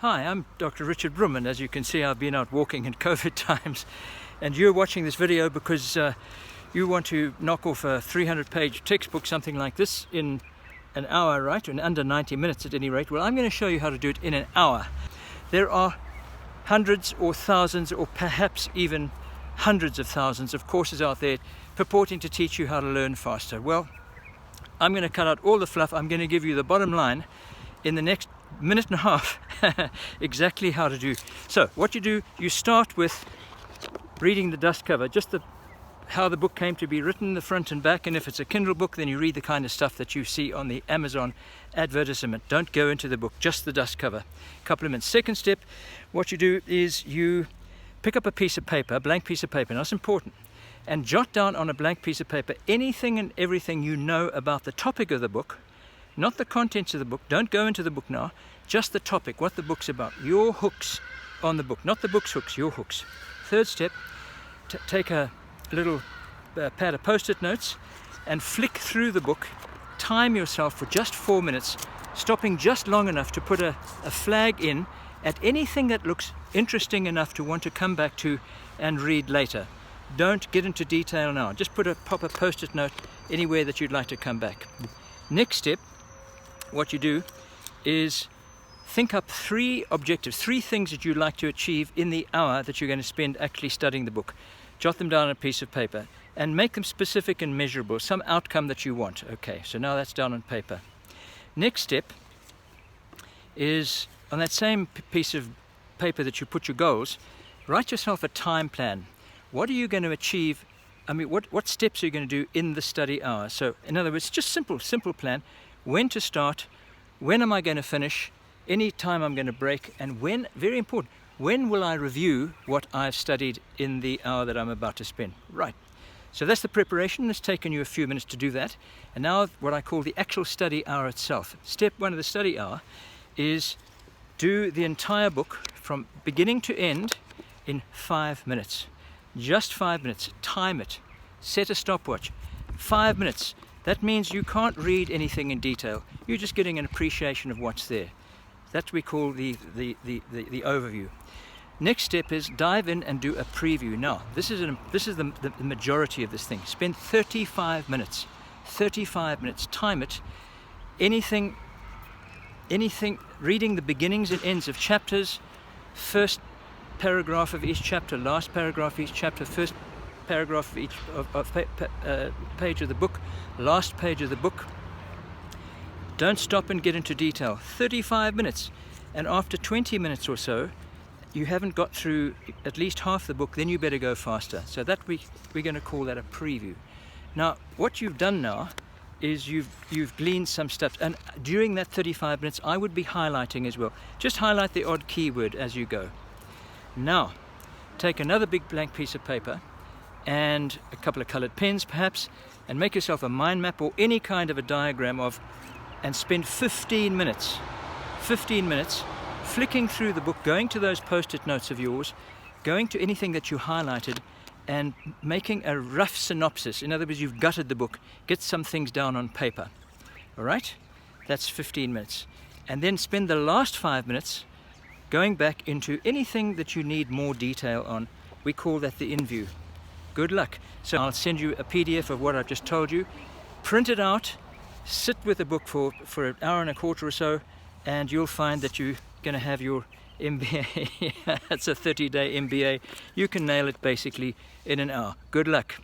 Hi, I'm Dr. Richard Broom, and as you can see, I've been out walking in COVID times, and you're watching this video because you want to knock off a 300-page textbook, something like this, in an hour, right? In under 90 minutes at any rate. Well, I'm going to show you how to do it in an hour. There are hundreds or thousands or perhaps even hundreds of thousands of courses out there purporting to teach you how to learn faster. Well, I'm going to cut out all the fluff. I'm going to give you the bottom line in the next minute and a half exactly how to do. So what you do, you start with reading the dust cover, just how the book came to be written, the front and back, and if it's a Kindle book, then you read the kind of stuff that you see on the Amazon advertisement. Don't go into the book, just the dust cover. A couple of minutes. Second step, what you do is you pick up a piece of paper, a blank piece of paper, now it's important, and jot down on a blank piece of paper anything and everything you know about the topic of the book, not the contents of the book. Don't go into the book now, just the topic, what the book's about, your hooks on the book, not the book's hooks, your hooks. Third step, take a little pad of post-it notes and flick through the book. Time yourself for just 4 minutes, stopping just long enough to put a flag in at anything that looks interesting enough to want to come back to and read later. Don't get into detail now, just pop a post-it note anywhere that you'd like to come back. Next step, what you do is think up 3 objectives, 3 things that you'd like to achieve in the hour that you're going to spend actually studying the book. Jot them down on a piece of paper and make them specific and measurable, some outcome that you want. Okay, so now that's down on paper. Next step is, on that same piece of paper that you put your goals, write yourself a time plan. What are you going to achieve? I mean, what steps are you going to do in the study hour? So in other words, just simple plan. When to start, when am I going to finish, any time I'm going to break, and when, very important, when will I review what I've studied in the hour that I'm about to spend? Right. So that's the preparation. It's taken you a few minutes to do that. And now what I call the actual study hour itself. Step 1 of the study hour is do the entire book from beginning to end in 5 minutes. Just 5 minutes. Time it. Set a stopwatch. 5 minutes. That means you can't read anything in detail. You're just getting an appreciation of what's there. That we call the overview. Next step is dive in and do a preview. Now, this is the majority of this thing. Spend 35 minutes. 35 minutes. Time it. Anything, reading the beginnings and ends of chapters, first paragraph of each chapter, last paragraph of each chapter, first paragraph of each page of the book, last page of the book. Don't stop and get into detail. 35 minutes. And after 20 minutes or so, you haven't got through at least half the book, then you better go faster. So that we're going to call that a preview. Now, what you've done now is you've gleaned some stuff. And during that 35 minutes, I would be highlighting as well. Just highlight the odd keyword as you go. Now, take another big blank piece of paper and a couple of colored pens perhaps, and make yourself a mind map or any kind of a diagram and spend 15 minutes flicking through the book, going to those post-it notes of yours, going to anything that you highlighted and making a rough synopsis. In other words, you've gutted the book. Get some things down on paper. All right? That's 15 minutes. And then spend the last 5 minutes going back into anything that you need more detail on. We call that the in-view. Good luck. So I'll send you a PDF of what I've just told you. Print it out. Sit with the book for an hour and a quarter or so, and you'll find that you're going to have your MBA. That's a 30-day MBA. You can nail it basically in an hour. Good luck.